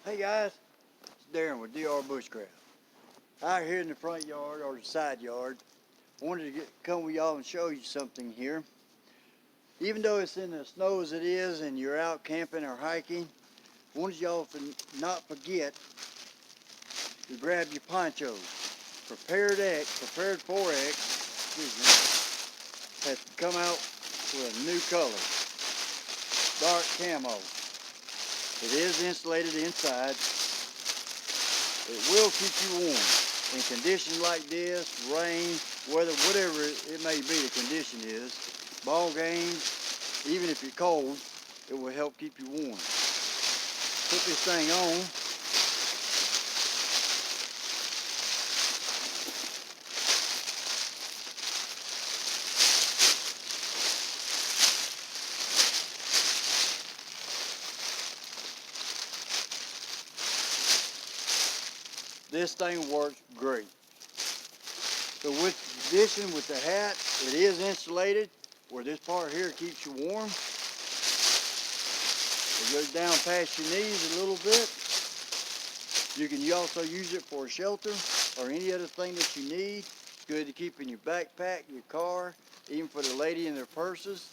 Hey guys, it's Darren with DR Bushcraft. Out here in the front yard or the side yard, wanted to come with y'all and show you something here. Even though it's in the snow as it is and you're out camping or hiking, wanted y'all to not forget to grab your ponchos. Prepared 4X, has come out with a new color, dark camo. It is insulated inside. It will keep you warm. In conditions like this, rain, weather, whatever it may be the condition is, ball games, even if you're cold, it will help keep you warm. Put this thing on. This thing works great. So with the addition with the hat, it is insulated where this part here keeps you warm. It goes down past your knees a little bit. You can also use it for a shelter or any other thing that you need. It's good to keep in your backpack, your car, even for the lady in their purses.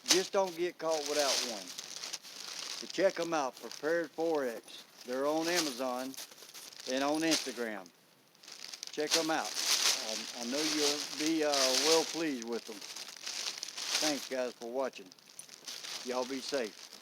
Just don't get caught without one. So check them out, Prepared 4X. They're on Amazon and on Instagram. Check them out. I know you'll be well pleased with them. Thanks guys for watching. Y'all be safe.